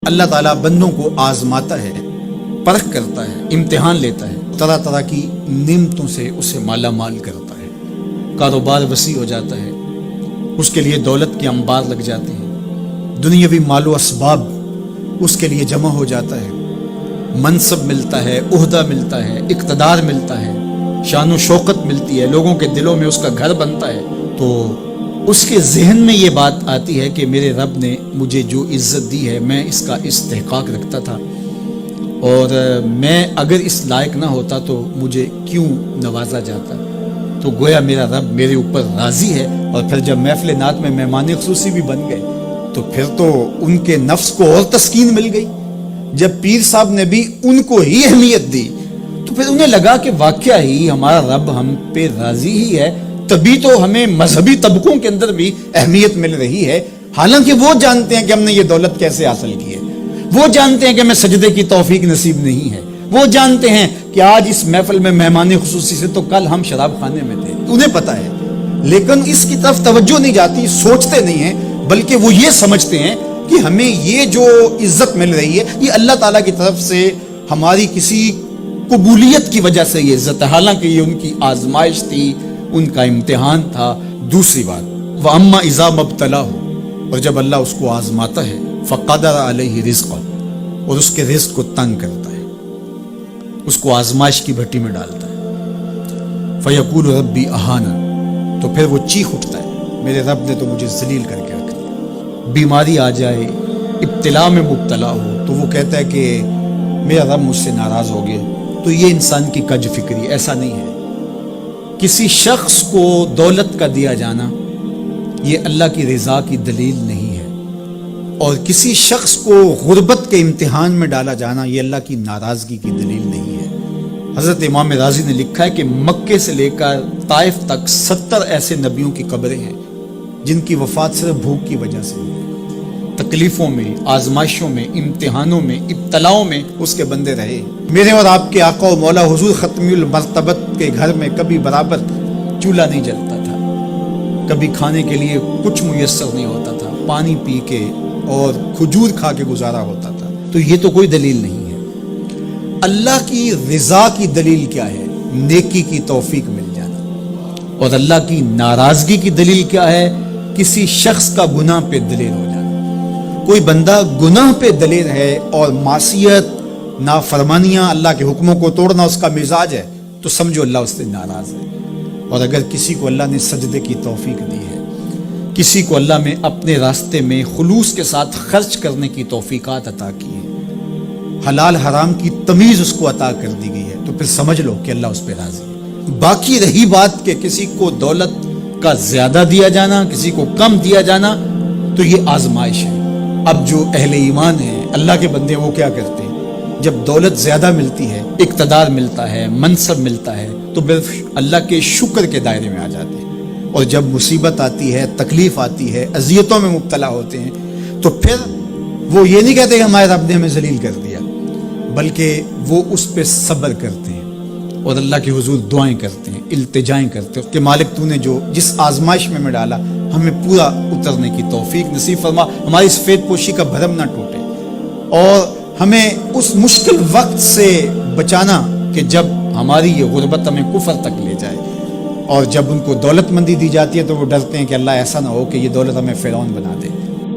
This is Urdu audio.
اللہ تعالیٰ بندوں کو آزماتا ہے، پرکھ کرتا ہے، امتحان لیتا ہے، طرح طرح کی نعمتوں سے اسے مالا مال کرتا ہے، کاروبار وسیع ہو جاتا ہے، اس کے لیے دولت کے انبار لگ جاتے ہیں، دنیاوی مال و اسباب اس کے لیے جمع ہو جاتا ہے، منصب ملتا ہے، عہدہ ملتا ہے، اقتدار ملتا ہے، شان و شوکت ملتی ہے، لوگوں کے دلوں میں اس کا گھر بنتا ہے، تو اس کے ذہن میں یہ بات آتی ہے کہ میرے رب نے مجھے جو عزت دی ہے میں اس کا استحقاق رکھتا تھا، اور میں اگر اس لائق نہ ہوتا تو مجھے کیوں نوازا جاتا، تو گویا میرا رب میرے اوپر راضی ہے۔ اور پھر جب محفل نعت میں مہمان خصوصی بھی بن گئے تو پھر تو ان کے نفس کو اور تسکین مل گئی۔ جب پیر صاحب نے بھی ان کو ہی اہمیت دی تو پھر انہیں لگا کہ واقعہ ہی ہمارا رب ہم پہ راضی ہی ہے، تبھی تو ہمیں مذہبی طبقوں کے اندر بھی اہمیت مل رہی ہے، حالانکہ وہ جانتے ہیں کہ ہم نے یہ دولت کیسے حاصل کی ہے، وہ جانتے ہیں کہ ہمیں سجدے کی توفیق نصیب نہیں ہے، وہ جانتے ہیں کہ آج اس محفل میں مہمان خصوصی سے تو کل ہم شراب خانے میں تھے، انہیں پتہ ہے، لیکن اس کی طرف توجہ نہیں جاتی، سوچتے نہیں ہیں، بلکہ وہ یہ سمجھتے ہیں کہ ہمیں یہ جو عزت مل رہی ہے یہ اللہ تعالیٰ کی طرف سے ہماری کسی قبولیت کی وجہ سے یہ عزت ہے، حالانکہ یہ ان کی آزمائش تھی، ان کا امتحان تھا۔ دوسری بات، وَأَمَّا إِذَا مَبْتَلَاهُ، اور جب اللہ اس کو آزماتا ہے، فَقَدَرَ عَلَيْهِ رِزْقًا، اور اس کے رزق کو تنگ کرتا ہے، اس کو آزمائش کی بھٹی میں ڈالتا ہے، فَيَقُولُ رَبِّي أَهَانَنِ، تو پھر وہ چیخ اٹھتا ہے میرے رب نے تو مجھے ذلیل کر کے رکھ دیا۔ بیماری آ جائے، ابتلا میں مبتلا ہو تو وہ کہتا ہے کہ میرا رب مجھ سے ناراض ہو گیا، تو یہ انسان کی کج فکری، ایسا نہیں ہے۔ کسی شخص کو دولت کا دیا جانا یہ اللہ کی رضا کی دلیل نہیں ہے، اور کسی شخص کو غربت کے امتحان میں ڈالا جانا یہ اللہ کی ناراضگی کی دلیل نہیں ہے۔ حضرت امام رازی نے لکھا ہے کہ مکے سے لے کر طائف تک 70 ایسے نبیوں کی قبریں ہیں جن کی وفات صرف بھوک کی وجہ سے ہوئی، تکلیفوں میں، آزمائشوں میں، امتحانوں میں، ابتلاؤں میں اس کے بندے رہے۔ میرے اور آپ کے آقا و مولا حضور ختمی المرتبت کے گھر میں کبھی برابر چولہا نہیں جلتا تھا، کبھی کھانے کے لیے کچھ میسر نہیں ہوتا تھا، پانی پی کے اور کھجور کھا کے گزارا ہوتا تھا، تو یہ تو کوئی دلیل نہیں ہے۔ اللہ کی رضا کی دلیل کیا ہے؟ نیکی کی توفیق مل جانا، اور اللہ کی ناراضگی کی دلیل کیا ہے؟ کسی شخص کا گناہ پہ دلیل ہو جانا۔ کوئی بندہ گناہ پہ دلیل ہے اور معصیت، نافرمانیاں، اللہ کے حکموں کو توڑنا اس کا مزاج ہے، تو سمجھو اللہ اس سے ناراض ہے۔ اور اگر کسی کو اللہ نے سجدے کی توفیق دی ہے، کسی کو اللہ میں اپنے راستے میں خلوص کے ساتھ خرچ کرنے کی توفیقات عطا کی ہے، حلال حرام کی تمیز اس کو عطا کر دی گئی ہے، تو پھر سمجھ لو کہ اللہ اس پہ راضی ہے۔ باقی رہی بات کہ کسی کو دولت کا زیادہ دیا جانا، کسی کو کم دیا جانا، تو یہ آزمائش ہے۔ اب جو اہل ایمان ہیں، اللہ کے بندے، وہ کیا کرتے ہیں؟ جب دولت زیادہ ملتی ہے، اقتدار ملتا ہے، منصب ملتا ہے، تو صرف اللہ کے شکر کے دائرے میں آ جاتے ہیں، اور جب مصیبت آتی ہے، تکلیف آتی ہے، اذیتوں میں مبتلا ہوتے ہیں، تو پھر وہ یہ نہیں کہتے کہ ہمارے رب نے ہمیں ذلیل کر دیا، بلکہ وہ اس پہ صبر کرتے ہیں اور اللہ کے حضور دعائیں کرتے ہیں، التجائیں کرتے ہیں کہ مالک تو نے جو جس آزمائش میں ڈالا ہمیں پورا اترنے کی توفیق نصیب فرما، ہماری سفید پوشی کا بھرم نہ ٹوٹے، اور ہمیں اس مشکل وقت سے بچانا کہ جب ہماری یہ غربت ہمیں کفر تک لے جائے، اور جب ان کو دولت مندی دی جاتی ہے تو وہ ڈرتے ہیں کہ اللہ ایسا نہ ہو کہ یہ دولت ہمیں فرعون بنا دے۔